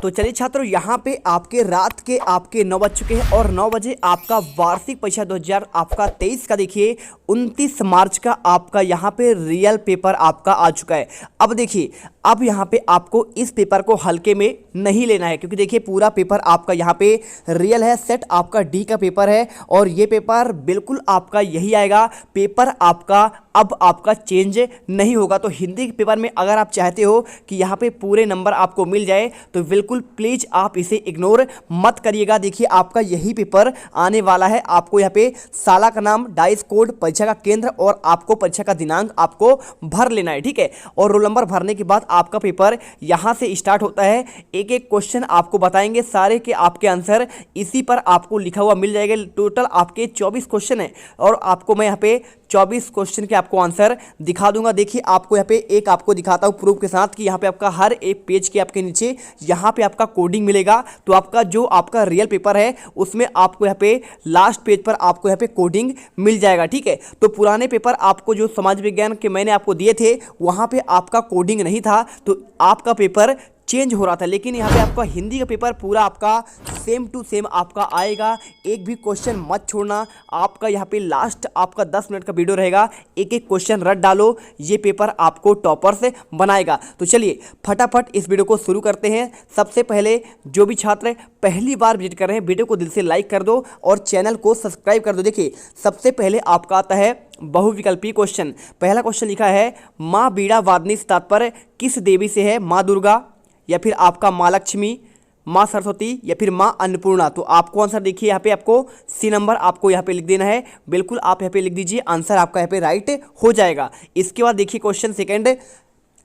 तो चलिए छात्रों, यहाँ पे आपके रात के आपके 9 बज चुके हैं और 9 बजे आपका वार्षिक परीक्षा 2023 का देखिए 29 मार्च का आपका यहाँ पे रियल पेपर आपका आ चुका है। अब देखिए, अब यहाँ पे आपको इस पेपर को हल्के में नहीं लेना है, क्योंकि देखिए पूरा पेपर आपका यहाँ पे रियल है। सेट आपका डी का पेपर है और ये पेपर बिल्कुल आपका यही आएगा। पेपर आपका अब आपका चेंज नहीं होगा। तो हिंदी के पेपर में अगर आप चाहते हो कि यहाँ पे पूरे नंबर आपको मिल जाए तो बिल्कुल प्लीज आप इसे इग्नोर मत करिएगा। देखिए आपका यही पेपर आने वाला है। आपको यहाँ पे साला का नाम, डाइस कोड, परीक्षा का केंद्र और आपको परीक्षा का दिनांक आपको भर लेना है, ठीक है। और रोल नंबर भरने के बाद आपका पेपर यहाँ से स्टार्ट होता है। एक एक क्वेश्चन आपको बताएंगे, सारे के आपके आंसर इसी पर आपको लिखा हुआ मिल जाएगा। टोटल आपके 24 क्वेश्चन है और आपको मैं यहाँ पे 24 क्वेश्चन के आपको आंसर दिखा दूंगा। देखिए आपको यहाँ पे एक आपको दिखाता हूँ प्रूफ के साथ कि यहाँ पे आपका हर एक पेज के आपके नीचे यहाँ पे आपका कोडिंग मिलेगा। तो आपका जो आपका रियल पेपर है उसमें आपको यहाँ पे लास्ट पेज पर आपको यहाँ पे कोडिंग मिल जाएगा, ठीक है। तो पुराने पेपर आपको जो समाज विज्ञान के मैंने आपको दिए थे वहाँ पे आपका कोडिंग नहीं था, तो आपका पेपर चेंज हो रहा था। लेकिन यहाँ पे आपका हिंदी का पेपर पूरा आपका सेम टू सेम आपका आएगा। एक भी क्वेश्चन मत छोड़ना। आपका यहाँ पे लास्ट आपका 10 मिनट का वीडियो रहेगा, एक एक क्वेश्चन रट डालो, ये पेपर आपको टॉपर से बनाएगा। तो चलिए फटाफट इस वीडियो को शुरू करते हैं। सबसे पहले जो भी छात्र पहली बार विजिट कर रहे हैं, वीडियो को दिल से लाइक कर दो और चैनल को सब्सक्राइब कर दो। देखिए सबसे पहले आपका आता है बहुविकल्पी क्वेश्चन। पहला क्वेश्चन लिखा है, माँ बीड़ा वादनी से तात्पर्य किस देवी से है? माँ दुर्गा, या फिर आपका माँ लक्ष्मी, माँ सरस्वती, या फिर माँ अन्नपूर्णा। तो आपको आंसर देखिए यहाँ पे आपको सी नंबर आपको यहाँ पे लिख देना है। बिल्कुल आप यहाँ पे लिख दीजिए, आंसर आपका यहाँ पे राइट हो जाएगा। इसके बाद देखिए क्वेश्चन सेकंड,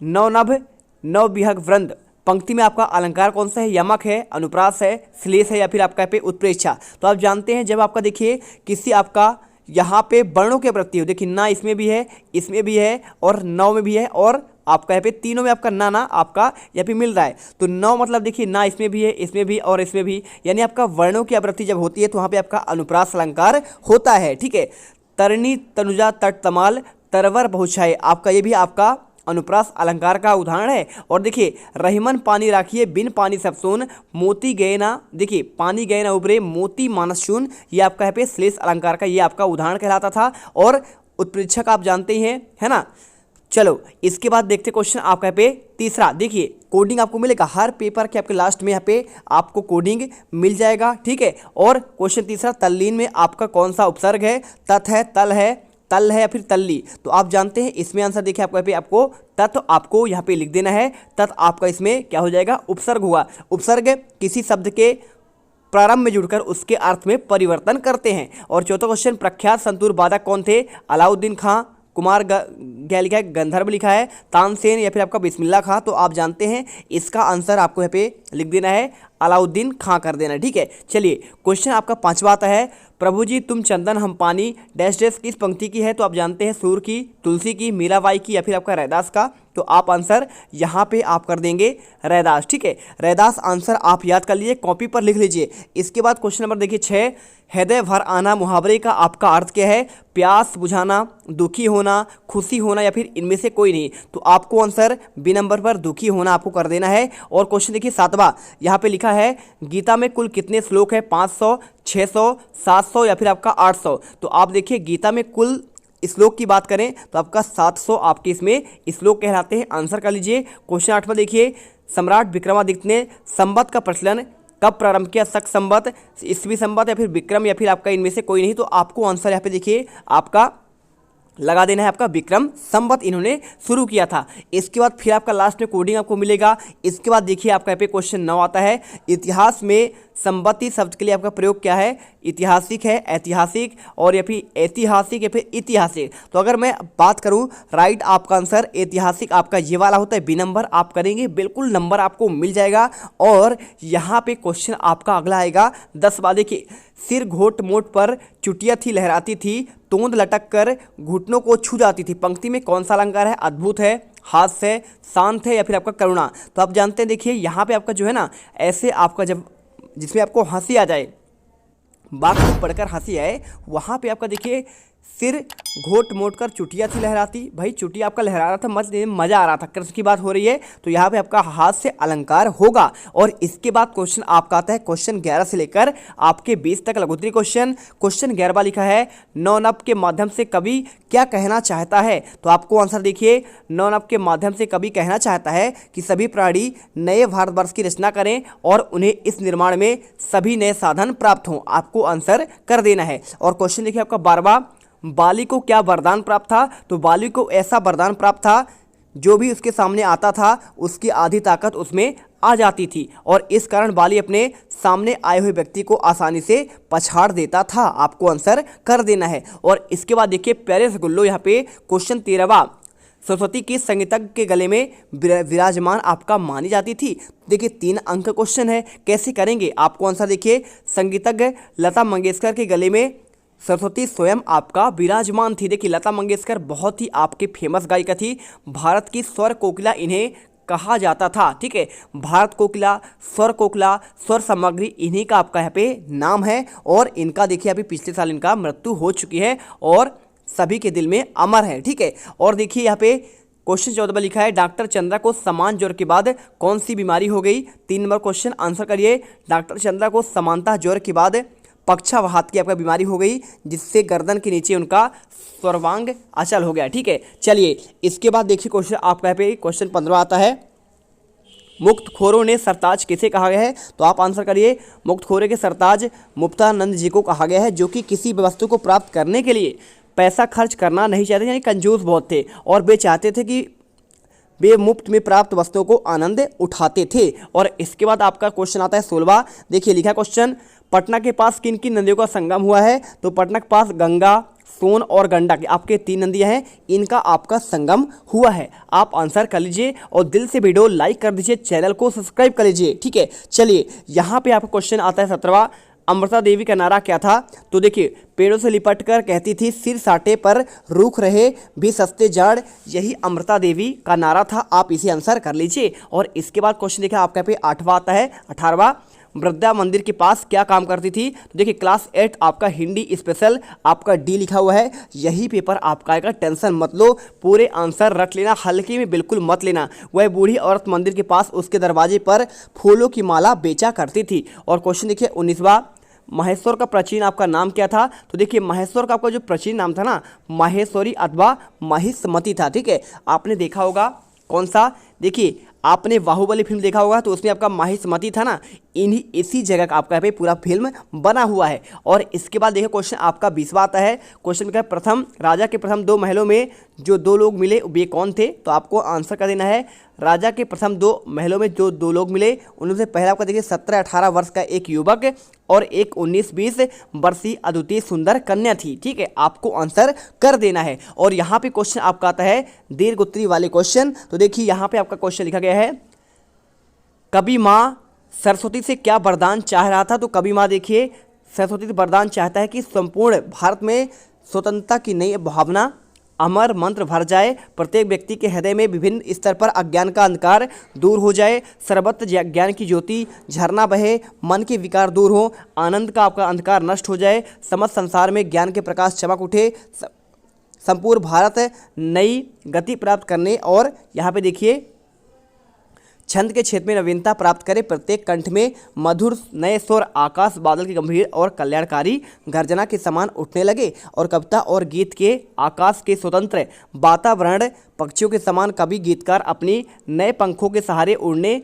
नवनभ नवविहग वृंद पंक्ति में आपका अलंकार कौन सा है? यमक है, अनुप्रास है, श्लेष है, या फिर आपका यहाँ पे उत्प्रेक्षा। तो आप जानते हैं जब आपका देखिए किसी आपका यहाँ पे वर्णों की आवृत्ति हो, देखिए ना इसमें भी है, इसमें भी है और नौ में भी है और आपका यहाँ पे तीनों में आपका ना आपका यहाँ पे मिल रहा है। तो नौ मतलब देखिए ना इसमें भी है, इसमें भी और इसमें भी, यानी आपका वर्णों की आवृत्ति जब होती है तो वहाँ पे आपका अनुप्रास अलंकार होता है, ठीक है। तरणी तनुजा तट तमाल तरवर बहुछाए, आपका ये भी आपका अनुप्रास अलंकार का उदाहरण है। और देखिए रहीमन पानी राखिए बिन पानी सब सोन, मोती गए ना, देखिए पानी गए ना उबरे, मोती मानस शून, ये आपका यहाँ पे श्लेष अलंकार का ये आपका उदाहरण कहलाता था। और उत्प्रेक्षक आप जानते ही हैं, है ना। चलो इसके बाद देखते क्वेश्चन आपका यहाँ पे तीसरा। देखिए कोडिंग आपको मिलेगा हर पेपर के आपके लास्ट में यहाँ पे आपको कोडिंग मिल जाएगा, ठीक है। और क्वेश्चन तीसरा, तल्लीन में आपका कौन सा उपसर्ग है? तत् है, तल है, तल है या फिर तल्ली। तो आप जानते हैं इसमें आंसर देखिए आपको यहाँ पे आपको तत् आपको यहाँ पे लिख देना है। तत् आपका इसमें क्या हो जाएगा? उपसर्ग हुआ। उपसर्ग किसी शब्द के प्रारंभ में जुड़कर उसके अर्थ में परिवर्तन करते हैं। और चौथा क्वेश्चन, प्रख्यात संतूर वादक कौन थे? अलाउद्दीन खां, कुमार क्या लिखा है? गंधर्व लिखा है, तानसेन, या फिर आपका बिस्मिल्लाह खां। तो आप जानते हैं इसका आंसर आपको यहाँ पे लिख देना है, अलाउद्दीन खां कर देना, ठीक है। चलिए क्वेश्चन आपका पांचवा आता है, प्रभु जी तुम चंदन हम पानी डैश डैश किस पंक्ति की है? तो आप जानते हैं सूर की, तुलसी की, मीराबाई की, या फिर आपका रैदास का। तो आप आंसर यहाँ पे आप कर देंगे रैदास, ठीक है। रैदास आंसर आप याद कर लीजिए, कॉपी पर लिख लीजिए। इसके बाद क्वेश्चन नंबर देखिए 6, हृदय भर आना मुहावरे का आपका अर्थ क्या है? प्यास बुझाना, दुखी होना, खुशी होना, या फिर इनमें से कोई नहीं। तो आपको आंसर बी नंबर पर दुखी होना आपको कर देना है। और क्वेश्चन देखिए 7वां, यहाँ पे लिखा है, गीता में कुल कितने श्लोक है? 500, 600, 700, या फिर आपका 800। तो आप देखिए गीता में कुल श्लोक की बात करें तो आपका 700 आपके इसमें श्लोक कहलाते हैं। आंसर कर लीजिए। क्वेश्चन 8वां देखिए, सम्राट विक्रमादित्य ने संवत का प्रचलन कब प्रारंभ किया? शक संवत, ईस्वी संवत, या फिर विक्रम, या फिर आपका इनमें से कोई नहीं। तो आपको आंसर यहाँ पे देखिए आपका लगा देना है, आपका विक्रम संवत इन्होंने शुरू किया था। इसके बाद फिर आपका लास्ट में कोडिंग आपको मिलेगा। इसके बाद देखिए आपका यहाँ पे क्वेश्चन 9 आता है, इतिहास में संवती शब्द के लिए आपका प्रयोग क्या है? ऐतिहासिक है, ऐतिहासिक, और या फिर ऐतिहासिक, या फिर ऐतिहासिक। तो अगर मैं बात करूं राइट आपका आंसर ऐतिहासिक आपका ये वाला होता है। बी नंबर आप करेंगे, बिल्कुल नंबर आपको मिल जाएगा। और यहाँ पे क्वेश्चन आपका अगला आएगा 10वां। देखिए, सिर घोट मोट पर चुटिया थी लहराती थी, तोंद लटक कर घुटनों को छू जाती थी। पंक्ति में कौन सा अलंकार है? अद्भुत है, हास्य है, शांत है, या फिर आपका करुणा। तो आप जानते हैं देखिए यहाँ पे आपका जो है ना, ऐसे आपका जब जिसमें आपको हंसी आ जाए, वाक्य को पढ़कर हंसी आए, वहाँ पे आपका देखिए सिर घोट मोट कर चुटिया थी लहराती। भाई चुटिया आपका लहरा रहा था, मजा आ रहा था, कृष्ण की बात हो रही है, तो यहाँ पे आपका हाथ से अलंकार होगा। और इसके बाद क्वेश्चन आपका आता है क्वेश्चन 11 से लेकर आपके 20 तक लघुत्तरी क्वेश्चन। क्वेश्चन 11 लिखा है नौनभ के माध्यम से कवि क्या कहना चाहता है। तो आपको आंसर देखिए, नौनभ के माध्यम से कवि कहना चाहता है कि सभी प्राणी नए भारतवर्ष की रचना करें और उन्हें इस निर्माण में सभी नए साधन प्राप्त हों। आपको आंसर कर देना है। और क्वेश्चन देखिए आपका 12वां, बाली को क्या वरदान प्राप्त था। तो बाली को ऐसा वरदान प्राप्त था, जो भी उसके सामने आता था उसकी आधी ताकत उसमें आ जाती थी और इस कारण बाली अपने सामने आए हुए व्यक्ति को आसानी से पछाड़ देता था। आपको आंसर कर देना है। और इसके बाद देखिए प्यारे रसगुल्लो, यहाँ पे क्वेश्चन 13वां, सरस्वती किस संगीतज्ञ के गले में विराजमान आपका मानी जाती थी। देखिए 3 अंक का क्वेश्चन है, कैसे करेंगे। आपको आंसर देखिए, संगीतज्ञ लता मंगेशकर के गले में सरस्वती स्वयं आपका विराजमान थी। देखिए लता मंगेशकर बहुत ही आपके फेमस गायिका थी, भारत की स्वर कोकिला इन्हें कहा जाता था। ठीक है, भारत कोकिला, स्वर सामग्री, इन्हीं का आपका यहाँ पे नाम है। और इनका देखिए अभी पिछले साल इनका मृत्यु हो चुकी है और सभी के दिल में अमर है। ठीक है, और देखिए यहाँ पे क्वेश्चन 14 में लिखा है डॉक्टर चंद्रा को समान ज्वर के बाद कौन सी बीमारी हो गई। 3 नंबर क्वेश्चन आंसर करिए। डॉक्टर चंद्रा को समानता ज्वर के बाद पक्षाघात की आपका बीमारी हो गई, जिससे गर्दन के नीचे उनका सर्वांग अचल हो गया। ठीक है, चलिए इसके बाद देखिए क्वेश्चन आपका यहाँ पे क्वेश्चन 15 आता है, मुक्तखोरों ने सरताज किसे कहा गया है। तो आप आंसर करिए, मुक्तखोरे के सरताज मुक्तानंद जी को कहा गया है, जो कि किसी भी वस्तु को प्राप्त करने के लिए पैसा खर्च करना नहीं चाहते, यानी कंजूस बहुत थे और वे चाहते थे कि वे मुफ्त में प्राप्त वस्तुओं को आनंद उठाते थे। और इसके बाद आपका क्वेश्चन आता है 16वां, देखिए लिखा क्वेश्चन, पटना के पास किन किन नदियों का संगम हुआ है। तो पटना के पास गंगा, सोन और गंडक, आपके 3 नदियां हैं, इनका आपका संगम हुआ है। आप आंसर कर लीजिए और दिल से वीडियो लाइक कर दीजिए, चैनल को सब्सक्राइब कर लीजिए। ठीक है, चलिए यहाँ पे आपका क्वेश्चन आता है 17वां, अमृता देवी का नारा क्या था। तो देखिए, पेड़ों से लिपट कर कहती थी सिर साटे पर रूख रहे भी सस्ते जाड़, यही अमृता देवी का नारा था। आप इसे आंसर कर लीजिए। और इसके बाद क्वेश्चन देखिए आपका पे 8वां आता है, 18वां, वृद्धा मंदिर के पास क्या काम करती थी। तो देखिए क्लास 8 आपका हिंदी स्पेशल, आपका डी लिखा हुआ है, यही पेपर आपका आएगा, टेंशन मत लो, पूरे आंसर रख लेना, हल्के में बिल्कुल मत लेना। वह बूढ़ी औरत मंदिर के पास उसके दरवाजे पर फूलों की माला बेचा करती थी। और क्वेश्चन देखिए 19वां, महेश्वर का प्राचीन आपका नाम क्या था। तो देखिए महेश्वर का आपका जो प्राचीन नाम था ना, माहेश्वरी अथवा महिष्मति था। ठीक है, आपने देखा होगा कौन सा, देखिए आपने बाहुबली फिल्म देखा होगा, तो उसमें आपका महिष्मति था ना, इसी जगह का आपका यहाँ पे पूरा फिल्म बना हुआ है। और इसके बाद देखिए क्वेश्चन आपका 20वां आता है, क्वेश्चन का प्रथम राजा के प्रथम 2 महलों में जो 2 लोग मिले वे कौन थे। तो आपको आंसर कर देना है, राजा के प्रथम 2 महलों में जो 2 लोग मिले, उनमें से पहला आपका देखिए 17-18 वर्ष का एक युवक और एक 19-20 वर्षीय अद्वितीय सुंदर कन्या थी। ठीक है, आपको आंसर कर देना है। और यहाँ पे क्वेश्चन आपका आता है दीर्घ उत्तरी वाले क्वेश्चन। तो देखिए यहाँ पे आपका क्वेश्चन लिखा गया है, कवि माँ सरस्वती से क्या वरदान चाह रहा था। तो कवि माँ देखिए सरस्वती से वरदान चाहता है कि संपूर्ण भारत में स्वतंत्रता की नई भावना अमर मंत्र भर जाए, प्रत्येक व्यक्ति के हृदय में विभिन्न स्तर पर अज्ञान का अंधकार दूर हो जाए, सर्वत्र ज्ञान की ज्योति झरना बहे, मन के विकार दूर हो, आनंद का आपका अंधकार नष्ट हो जाए, समस्त संसार में ज्ञान के प्रकाश चमक उठे, संपूर्ण भारत नई गति प्राप्त करने और यहाँ पे देखिए छंद के क्षेत्र में नवीनता प्राप्त करे, प्रत्येक कंठ में मधुर नए स्वर आकाश बादल की गंभीर और कल्याणकारी गर्जना के समान उठने लगे, और कविता और गीत के आकाश के स्वतंत्र वातावरण पक्षियों के समान कवि गीतकार अपनी नए पंखों के सहारे उड़ने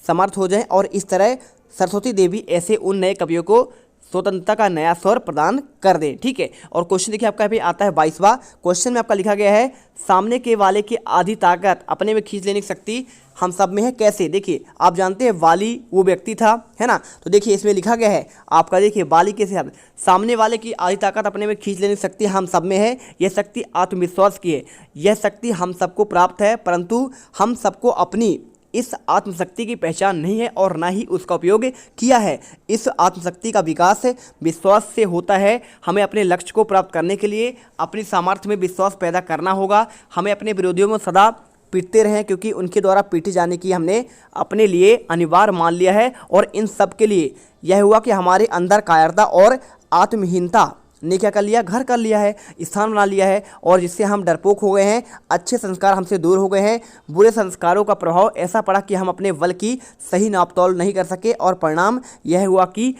समर्थ हो जाएं। और इस तरह सरस्वती देवी ऐसे उन नए कवियों को स्वतंत्रता का नया स्वर प्रदान कर दें। ठीक है, और क्वेश्चन देखिए आपका भी आता है 22वां, क्वेश्चन में आपका लिखा गया है, सामने के वाले की आधी ताकत अपने में खींच लेने की शक्ति हम सब में है, कैसे। देखिए आप जानते हैं वाली वो व्यक्ति था, है ना। तो देखिए इसमें लिखा गया है आपका, देखिए वाली कैसे, सामने वाले की आधी ताकत अपने में खींच लेने की शक्ति हम सब में है, यह शक्ति आत्मविश्वास की है, यह शक्ति हम सबको प्राप्त है, परंतु हम सबको अपनी इस आत्मशक्ति की पहचान नहीं है और ना ही उसका उपयोग किया है। इस आत्मशक्ति का विकास विश्वास से होता है। हमें अपने लक्ष्य को प्राप्त करने के लिए अपनी सामर्थ्य में विश्वास पैदा करना होगा। हमें अपने विरोधियों में सदा पीटते रहें, क्योंकि उनके द्वारा पीटे जाने की हमने अपने लिए अनिवार्य मान लिया है। और इन सब के लिए यह हुआ कि हमारे अंदर कायरता और आत्महीनता ने क्या कर लिया, घर कर लिया है, स्थान बना लिया है, और जिससे हम डरपोक हो गए हैं, अच्छे संस्कार हमसे दूर हो गए हैं, बुरे संस्कारों का प्रभाव ऐसा पड़ा कि हम अपने बल की सही नापतोल नहीं कर सके, और परिणाम यह हुआ कि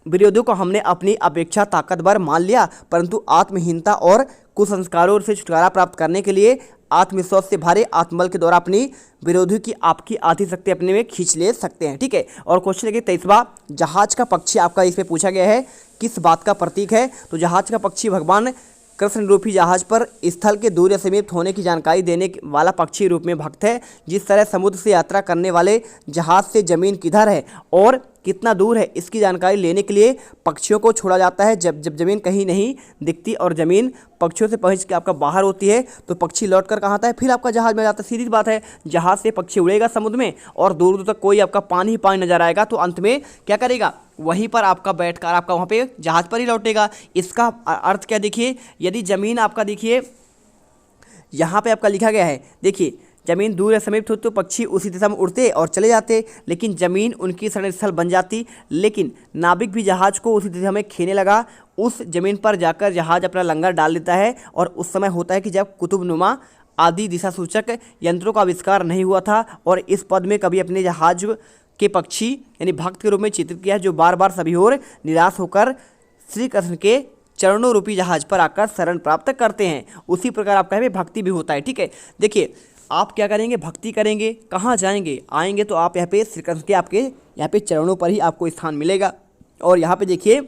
विरोधियों को हमने अपनी अपेक्षा ताकतवर मान लिया, परंतु आत्महीनता और कुसंस्कारों से छुटकारा प्राप्त करने के लिए आत्मविश्वास से भरे आत्मबल के द्वारा अपनी विरोधी की आपकी आधी शक्ति अपने में खींच ले सकते हैं। ठीक है, और क्वेश्चन देखिए 23वां, जहाज का पक्षी आपका इसमें पूछा गया है किस बात का प्रतीक है। तो जहाज का पक्षी भगवान कृष्ण रूपी जहाज पर स्थल के दूर या समीप होने की जानकारी देने वाला पक्षी रूप में भक्त है। जिस तरह समुद्र से यात्रा करने वाले जहाज से जमीन किधर है और कितना दूर है इसकी जानकारी लेने के लिए पक्षियों को छोड़ा जाता है। जब जमीन कहीं नहीं दिखती और ज़मीन पक्षियों से पहुँच के आपका बाहर होती है तो पक्षी लौट कर कहाँ आता है, फिर आपका जहाज में जाता है। सीधी बात है, जहाज से पक्षी उड़ेगा समुद्र में और दूर दूर तक कोई आपका पानी ही पानी नजर आएगा, तो अंत में क्या करेगा, वहीं पर आपका बैठकर आपका वहाँ पे जहाज पर ही लौटेगा। इसका अर्थ क्या देखिए, यदि ज़मीन आपका देखिए यहाँ पे आपका लिखा गया है, देखिए जमीन दूर या समीप हो तो पक्षी उसी दिशा में उड़ते और चले जाते, लेकिन ज़मीन उनकी शरण स्थल बन जाती। लेकिन नाविक भी जहाज को उसी दिशा में खेने लगा, उस ज़मीन पर जाकर जहाज अपना लंगर डाल देता है। और उस समय होता है कि जब कुतुबनुमा आदि दिशा सूचक यंत्रों का आविष्कार नहीं हुआ था, और इस पद में कभी अपने जहाज के पक्षी यानी भक्त के रूप में चित्रित किया, जो बार बार सभी ओर निराश होकर श्री कृष्ण के चरणों रूपी जहाज पर आकर शरण प्राप्त करते हैं। उसी प्रकार आपका है भक्ति भी होता है। ठीक है, देखिए आप क्या करेंगे, भक्ति करेंगे, कहाँ जाएंगे, आएंगे तो आप यहाँ पे श्री कृष्ण के आपके यहाँ पे चरणों पर ही आपको स्थान मिलेगा। और यहाँ पे देखिए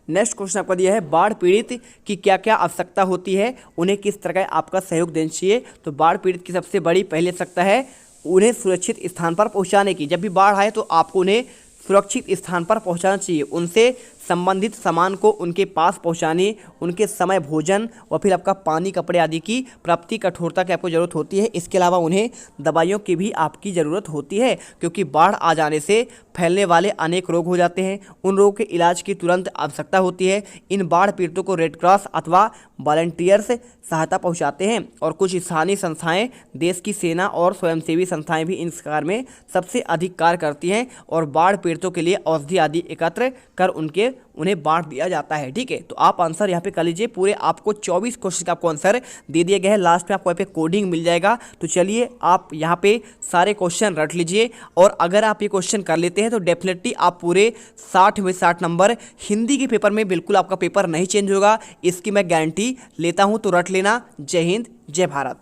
नेक्स्ट क्वेश्चन आपका दिया है, बाढ़ पीड़ित की क्या क्या आवश्यकता होती है, उन्हें किस तरह का आपका सहयोग देना चाहिए। तो बाढ़ पीड़ित की सबसे बड़ी पहली आवश्यकता है उन्हें सुरक्षित स्थान पर पहुँचाने की। जब भी बाढ़ आए तो आपको उन्हें सुरक्षित स्थान पर पहुंचाना चाहिए, उनसे संबंधित सामान को उनके पास पहुंचाने, उनके समय भोजन और फिर आपका पानी कपड़े आदि की प्राप्ति कठोरता की आपको ज़रूरत होती है। इसके अलावा उन्हें दवाइयों की भी आपकी ज़रूरत होती है, क्योंकि बाढ़ आ जाने से फैलने वाले अनेक रोग हो जाते हैं, उन रोगों के इलाज की तुरंत आवश्यकता होती है। इन बाढ़ पीड़ितों को रेड क्रॉस अथवा वॉलंटियर्स सहायता पहुंचाते हैं, और कुछ स्थानीय संस्थाएं, देश की सेना और स्वयंसेवी संस्थाएं भी इन कार्य में सबसे अधिक कार्य करती हैं, और बाढ़ पीड़ितों के लिए औषधि आदि एकत्र कर उन्हें बांट दिया जाता है। ठीक है, तो आप आंसर यहाँ पे कर लीजिए। पूरे आपको 24 क्वेश्चन का आपको आंसर दे दिया गया है, लास्ट में आपको यहाँ पे कोडिंग मिल जाएगा। तो चलिए आप यहाँ पे सारे क्वेश्चन रट लीजिए, और अगर आप ये क्वेश्चन कर लेते हैं तो डेफिनेटली आप पूरे 60 में 60 नंबर हिंदी के पेपर में बिल्कुल आपका पेपर नहीं चेंज होगा, इसकी मैं गारंटी लेता हूँ। तो रट लेना। जय हिंद, जय भारत।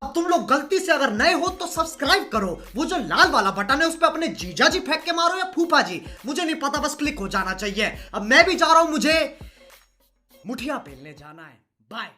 अब तुम लोग गलती से अगर नए हो तो सब्सक्राइब करो, वो जो लाल वाला बटन है उस पे अपने जीजा जी फेंक के मारो या फूफा जी, मुझे नहीं पता, बस क्लिक हो जाना चाहिए। अब मैं भी जा रहा हूं, मुझे मुठिया पेलने जाना है। बाय।